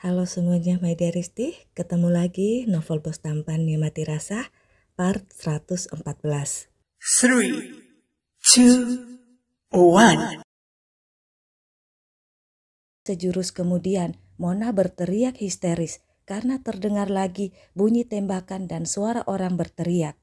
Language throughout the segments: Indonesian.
Halo semuanya, my dear Risti. Ketemu lagi novel Bos Tampan yang Mati Rasa, part 114. 3, 2, 1. Sejurus kemudian, Mona berteriak histeris karena terdengar lagi bunyi tembakan dan suara orang berteriak.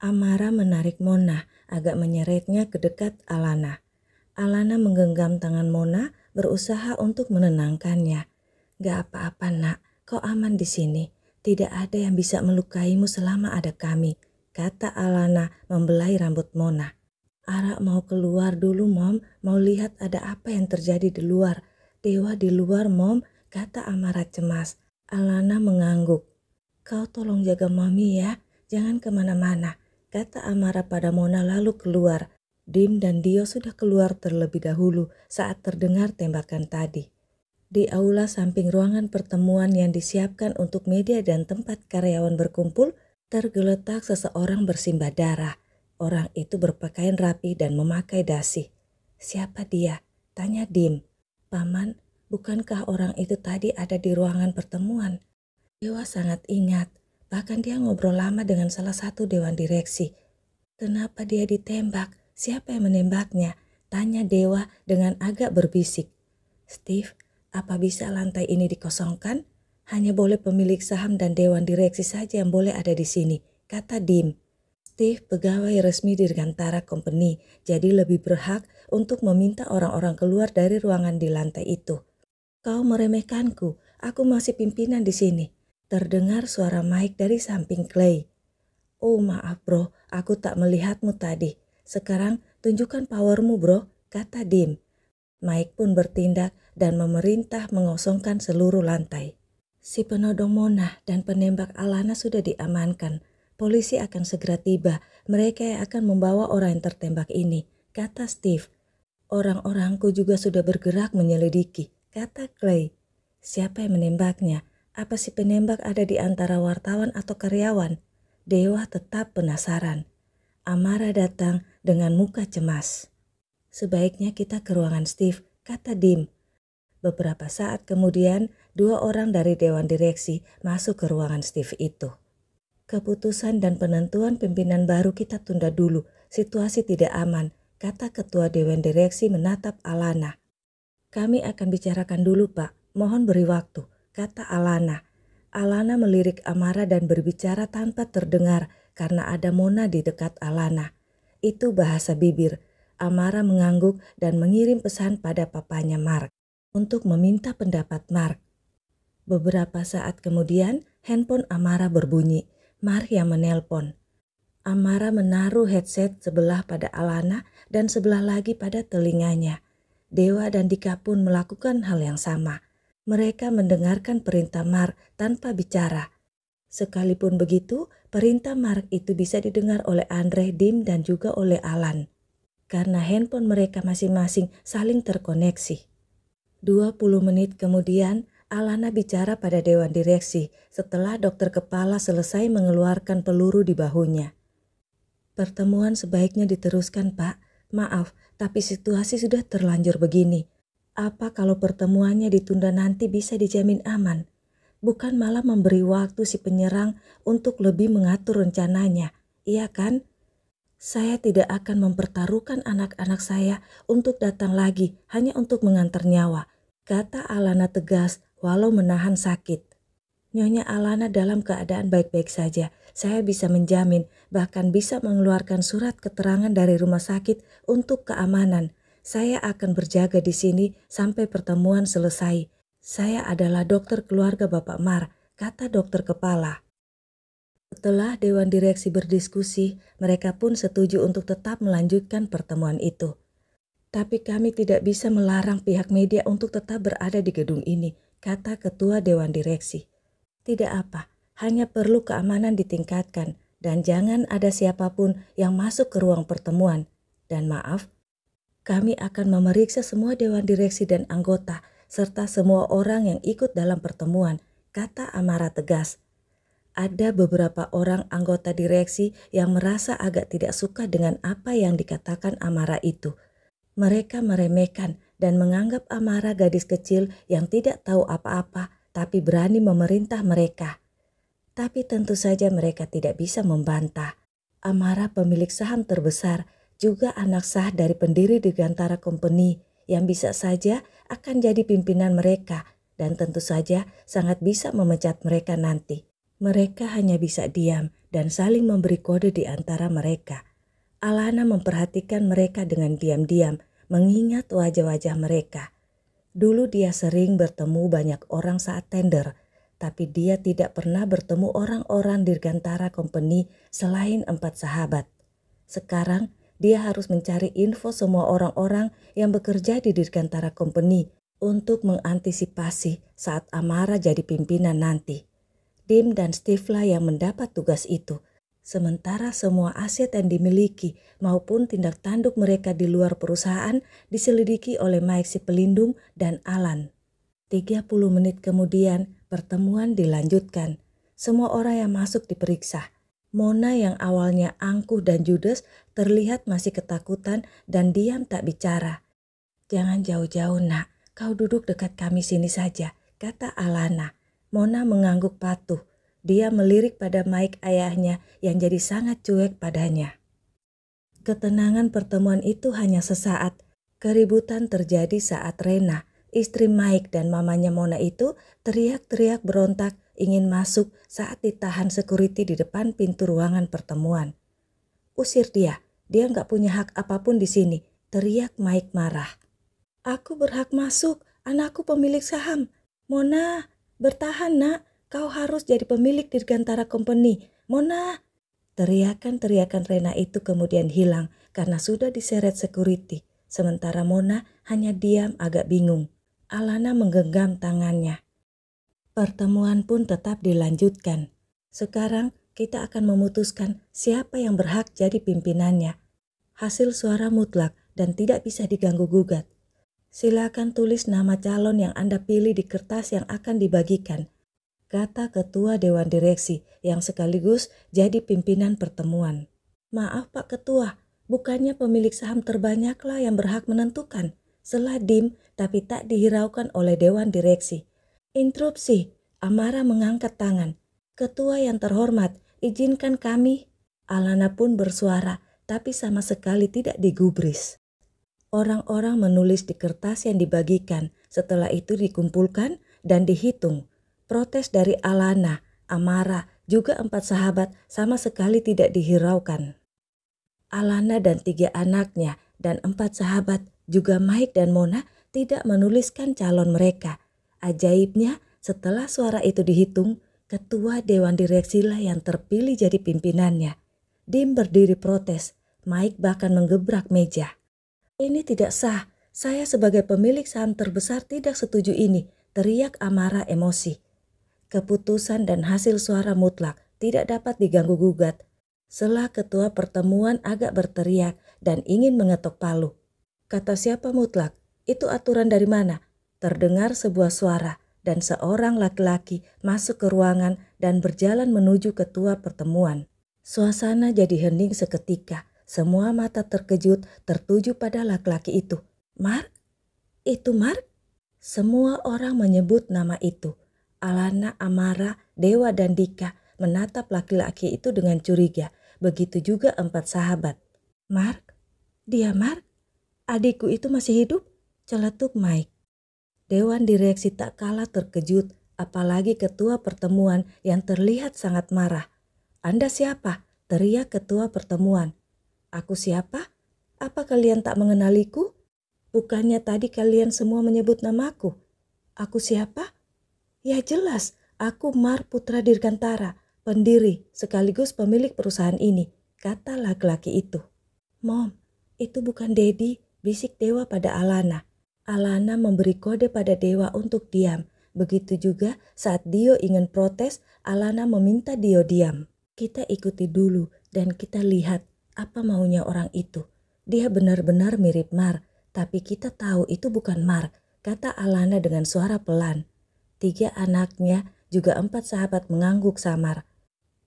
Amara menarik Mona, agak menyeretnya ke dekat Alana. Alana menggenggam tangan Mona, berusaha untuk menenangkannya. Gak apa-apa nak, kau aman di sini. Tidak ada yang bisa melukaimu selama ada kami, kata Alana membelai rambut Mona. Ara mau keluar dulu mom, mau lihat ada apa yang terjadi di luar. Dewa di luar mom, kata Amara cemas. Alana mengangguk. Kau tolong jaga mami ya, jangan kemana-mana, kata Amara pada Mona lalu keluar. Dim dan Dio sudah keluar terlebih dahulu saat terdengar tembakan tadi. Di aula samping ruangan pertemuan yang disiapkan untuk media dan tempat karyawan berkumpul, tergeletak seseorang bersimbah darah. Orang itu berpakaian rapi dan memakai dasi. Siapa dia? Tanya Dim. Paman, bukankah orang itu tadi ada di ruangan pertemuan? Dewa sangat ingat, bahkan dia ngobrol lama dengan salah satu dewan direksi. Kenapa dia ditembak? Siapa yang menembaknya? Tanya Dewa dengan agak berbisik. Steve, apa bisa lantai ini dikosongkan? Hanya boleh pemilik saham dan dewan direksi saja yang boleh ada di sini, kata Dim. Steve pegawai resmi di Dirgantara Company, jadi lebih berhak untuk meminta orang-orang keluar dari ruangan di lantai itu. Kau meremehkanku, aku masih pimpinan di sini. Terdengar suara Mike dari samping Clay. Oh maaf bro, aku tak melihatmu tadi. Sekarang tunjukkan powermu bro, kata Dim. Mike pun bertindak dan memerintah mengosongkan seluruh lantai. Si penodong Mona dan penembak Alana sudah diamankan. Polisi akan segera tiba, mereka yang akan membawa orang yang tertembak ini, kata Steve. Orang-orangku juga sudah bergerak menyelidiki, kata Clay. Siapa yang menembaknya? Apa si penembak ada di antara wartawan atau karyawan? Dewa tetap penasaran. Amara datang dengan muka cemas. Sebaiknya kita ke ruangan Steve, kata Dim. Beberapa saat kemudian, 2 orang dari dewan direksi masuk ke ruangan Steve itu. Keputusan dan penentuan pimpinan baru kita tunda dulu, situasi tidak aman, kata ketua dewan direksi menatap Alana. Kami akan bicarakan dulu pak, mohon beri waktu, kata Alana. Alana melirik Amara dan berbicara tanpa terdengar karena ada Mona di dekat Alana. Itu bahasa bibir. Amara mengangguk dan mengirim pesan pada papanya Mark untuk meminta pendapat Mark. Beberapa saat kemudian handphone Amara berbunyi. Mark yang menelpon. Amara menaruh headset sebelah pada Alana dan sebelah lagi pada telinganya. Dewa dan Dika pun melakukan hal yang sama. Mereka mendengarkan perintah Mark tanpa bicara. Sekalipun begitu, perintah Mark itu bisa didengar oleh Andre, Dim, dan juga oleh Alan. Karena handphone mereka masing-masing saling terkoneksi. 20 menit kemudian, Alana bicara pada dewan direksi setelah dokter kepala selesai mengeluarkan peluru di bahunya. Pertemuan sebaiknya diteruskan, Pak. Maaf, tapi situasi sudah terlanjur begini. Apa kalau pertemuannya ditunda nanti bisa dijamin aman? Bukan malah memberi waktu si penyerang untuk lebih mengatur rencananya, iya kan? Saya tidak akan mempertaruhkan anak-anak saya untuk datang lagi hanya untuk mengantar nyawa, kata Alana tegas walau menahan sakit. Nyonya Alana dalam keadaan baik-baik saja. Saya bisa menjamin, bahkan bisa mengeluarkan surat keterangan dari rumah sakit untuk keamanan. Saya akan berjaga di sini sampai pertemuan selesai. Saya adalah dokter keluarga Bapak Mar, kata dokter kepala. Setelah dewan direksi berdiskusi, mereka pun setuju untuk tetap melanjutkan pertemuan itu. Tapi kami tidak bisa melarang pihak media untuk tetap berada di gedung ini, kata ketua dewan direksi. Tidak apa, hanya perlu keamanan ditingkatkan dan jangan ada siapapun yang masuk ke ruang pertemuan. Dan maaf, kami akan memeriksa semua dewan direksi dan anggota serta semua orang yang ikut dalam pertemuan, kata Amara tegas. Ada beberapa orang anggota direksi yang merasa agak tidak suka dengan apa yang dikatakan Amara itu. Mereka meremehkan dan menganggap Amara gadis kecil yang tidak tahu apa-apa tapi berani memerintah mereka. Tapi tentu saja mereka tidak bisa membantah. Amara, pemilik saham terbesar, juga anak sah dari pendiri Dirgantara Company yang bisa saja akan jadi pimpinan mereka dan tentu saja sangat bisa memecat mereka nanti. Mereka hanya bisa diam dan saling memberi kode di antara mereka. Alana memperhatikan mereka dengan diam-diam, mengingat wajah-wajah mereka. Dulu dia sering bertemu banyak orang saat tender, tapi dia tidak pernah bertemu orang-orang Dirgantara Company selain 4 sahabat. Sekarang dia harus mencari info semua orang-orang yang bekerja di Dirgantara Company untuk mengantisipasi saat Amara jadi pimpinan nanti. Dim dan Steve lah yang mendapat tugas itu. Sementara semua aset yang dimiliki maupun tindak tanduk mereka di luar perusahaan diselidiki oleh Mike si pelindung dan Alan. 30 menit kemudian pertemuan dilanjutkan. Semua orang yang masuk diperiksa. Mona yang awalnya angkuh dan judes terlihat masih ketakutan dan diam tak bicara. "Jangan jauh-jauh nak, kau duduk dekat kami sini saja," kata Alana. Mona mengangguk patuh. Dia melirik pada Mike ayahnya yang jadi sangat cuek padanya. Ketenangan pertemuan itu hanya sesaat. Keributan terjadi saat Rena, istri Mike dan mamanya Mona itu teriak-teriak berontak ingin masuk saat ditahan security di depan pintu ruangan pertemuan. "Usir dia nggak punya hak apapun di sini," teriak Mike marah. "Aku berhak masuk, anakku pemilik saham. Mona, bertahan nak. Kau harus jadi pemilik Dirgantara Company. Mona!" Teriakan-teriakan Rena itu kemudian hilang karena sudah diseret security. Sementara Mona hanya diam agak bingung. Alana menggenggam tangannya. Pertemuan pun tetap dilanjutkan. "Sekarang kita akan memutuskan siapa yang berhak jadi pimpinannya. Hasil suara mutlak dan tidak bisa diganggu-gugat. Silakan tulis nama calon yang Anda pilih di kertas yang akan dibagikan," kata ketua Dewan Direksi yang sekaligus jadi pimpinan pertemuan. "Maaf Pak Ketua, bukannya pemilik saham terbanyaklah yang berhak menentukan," sela Dim tapi tak dihiraukan oleh Dewan Direksi. "Interupsi," Amara mengangkat tangan. "Ketua yang terhormat, izinkan kami." Alana pun bersuara tapi sama sekali tidak digubris. Orang-orang menulis di kertas yang dibagikan, setelah itu dikumpulkan dan dihitung. Protes dari Alana, Amara, juga 4 sahabat sama sekali tidak dihiraukan. Alana dan 3 anaknya dan 4 sahabat, juga Mike dan Mona, tidak menuliskan calon mereka. Ajaibnya, setelah suara itu dihitung, ketua Dewan Direksi lah yang terpilih jadi pimpinannya. Dim berdiri protes, Mike bahkan menggebrak meja. "Ini tidak sah, saya sebagai pemilik saham terbesar tidak setuju ini," teriak Amara emosi. Keputusan dan hasil suara mutlak tidak dapat diganggu-gugat. Setelah ketua pertemuan agak berteriak dan ingin mengetok palu. "Kata siapa mutlak? Itu aturan dari mana?" Terdengar sebuah suara dan seorang laki-laki masuk ke ruangan dan berjalan menuju ketua pertemuan. Suasana jadi hening seketika. Semua mata terkejut tertuju pada laki-laki itu. "Mark? Itu Mark?" Semua orang menyebut nama itu. Alana, Amara, Dewa dan Dika menatap laki-laki itu dengan curiga. Begitu juga 4 sahabat. "Mark? Dia Mark? Adikku itu masih hidup?" celetuk Mike. Dewan Direksi tak kalah terkejut, apalagi ketua pertemuan yang terlihat sangat marah. "Anda siapa?" teriak ketua pertemuan. "Aku siapa? Apa kalian tak mengenaliku? Bukannya tadi kalian semua menyebut namaku? Aku siapa? Ya jelas, aku Mark Putra Dirgantara, pendiri sekaligus pemilik perusahaan ini," kata laki-laki itu. "Mom, itu bukan Daddy," bisik Dewa pada Alana. Alana memberi kode pada Dewa untuk diam. Begitu juga saat Dio ingin protes, Alana meminta Dio diam. "Kita ikuti dulu dan kita lihat apa maunya orang itu. Dia benar-benar mirip Mark, tapi kita tahu itu bukan Mark," kata Alana dengan suara pelan. 3 anaknya, juga 4 sahabat mengangguk samar.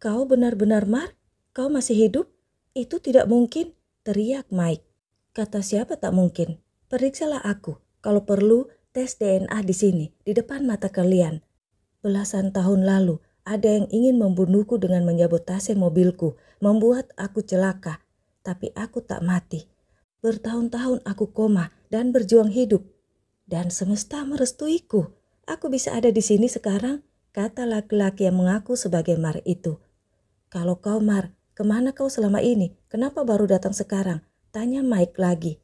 "Kau benar-benar Mark? Kau masih hidup? Itu tidak mungkin," teriak Mike. "Kata siapa tak mungkin? Periksalah aku. Kalau perlu, tes DNA di sini, di depan mata kalian." Belasan tahun lalu, ada yang ingin membunuhku dengan menyabotase mobilku, membuat aku celaka. Tapi aku tak mati. Bertahun-tahun aku koma dan berjuang hidup. Dan semesta merestuiku. Aku bisa ada di sini sekarang, kata laki-laki yang mengaku sebagai Mar itu. Kalau kau Mar, kemana kau selama ini? Kenapa baru datang sekarang? Tanya Mike lagi.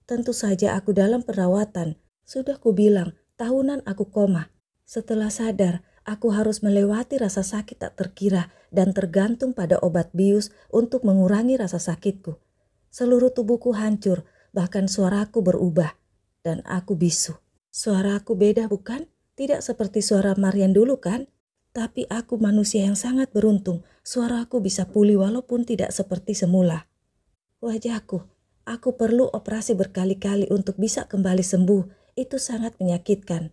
Tentu saja aku dalam perawatan. Sudah kubilang, tahunan aku koma. Setelah sadar, aku harus melewati rasa sakit tak terkira dan tergantung pada obat bius untuk mengurangi rasa sakitku. Seluruh tubuhku hancur, bahkan suaraku berubah. Dan aku bisu. Suaraku beda bukan? Tidak seperti suara Marian dulu kan? Tapi aku manusia yang sangat beruntung. Suaraku bisa pulih walaupun tidak seperti semula. Wajahku, aku perlu operasi berkali-kali untuk bisa kembali sembuh. Itu sangat menyakitkan.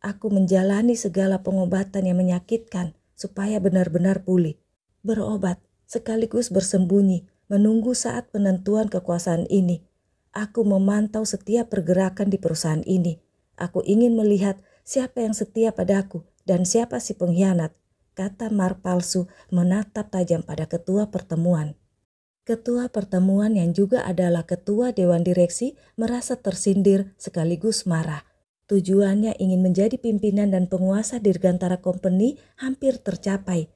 Aku menjalani segala pengobatan yang menyakitkan supaya benar-benar pulih. Berobat sekaligus bersembunyi, menunggu saat penentuan kekuasaan ini. Aku memantau setiap pergerakan di perusahaan ini. Aku ingin melihat siapa yang setia padaku dan siapa si pengkhianat, kata Mar palsu menatap tajam pada ketua pertemuan. Ketua pertemuan yang juga adalah ketua dewan direksi merasa tersindir sekaligus marah. Tujuannya ingin menjadi pimpinan dan penguasa Dirgantara Company hampir tercapai.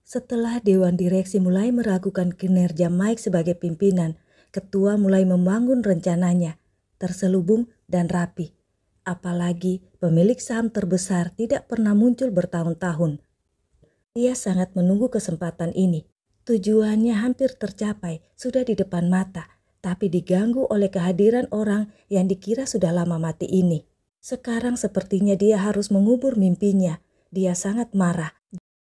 Setelah dewan direksi mulai meragukan kinerja Mike sebagai pimpinan, ketua mulai membangun rencananya, terselubung dan rapi. Apalagi pemilik saham terbesar tidak pernah muncul bertahun-tahun. Dia sangat menunggu kesempatan ini. Tujuannya hampir tercapai, sudah di depan mata, tapi diganggu oleh kehadiran orang yang dikira sudah lama mati ini. Sekarang sepertinya dia harus mengubur mimpinya. Dia sangat marah.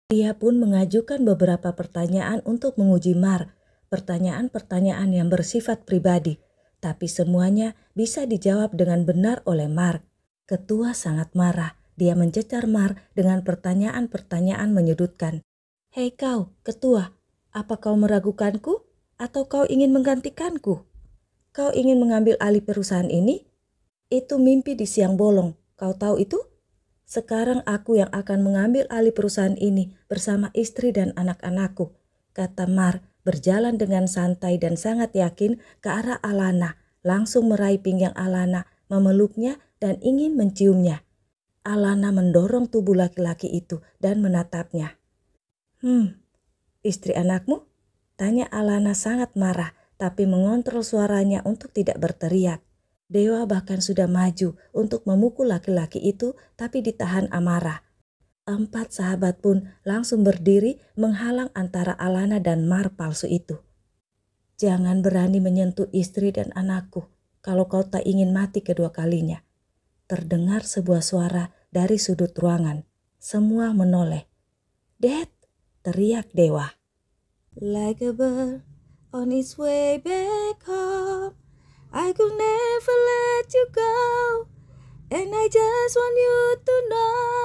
Dia pun mengajukan beberapa pertanyaan untuk menguji Mar. Pertanyaan-pertanyaan yang bersifat pribadi. Tapi semuanya bisa dijawab dengan benar oleh Mar. Ketua sangat marah. Dia mencecar Mar dengan pertanyaan-pertanyaan menyudutkan. Hei kau, ketua, apa kau meragukanku? Atau kau ingin menggantikanku? Kau ingin mengambil alih perusahaan ini? Itu mimpi di siang bolong, kau tahu itu? Sekarang aku yang akan mengambil alih perusahaan ini bersama istri dan anak-anakku, kata Mar berjalan dengan santai dan sangat yakin ke arah Alana, langsung meraih pinggang Alana, memeluknya dan ingin menciumnya. Alana mendorong tubuh laki-laki itu dan menatapnya. Istri anakmu? Tanya Alana sangat marah tapi mengontrol suaranya untuk tidak berteriak. Dewa bahkan sudah maju untuk memukul laki-laki itu tapi ditahan amarah. 4 sahabat pun langsung berdiri menghalang antara Alana dan Mar palsu itu. Jangan berani menyentuh istri dan anakku kalau kau tak ingin mati kedua kalinya. Terdengar sebuah suara dari sudut ruangan. Semua menoleh. Dad, teriak Dewa. Like a bird on its way back home, I could never let you go, and I just want you to know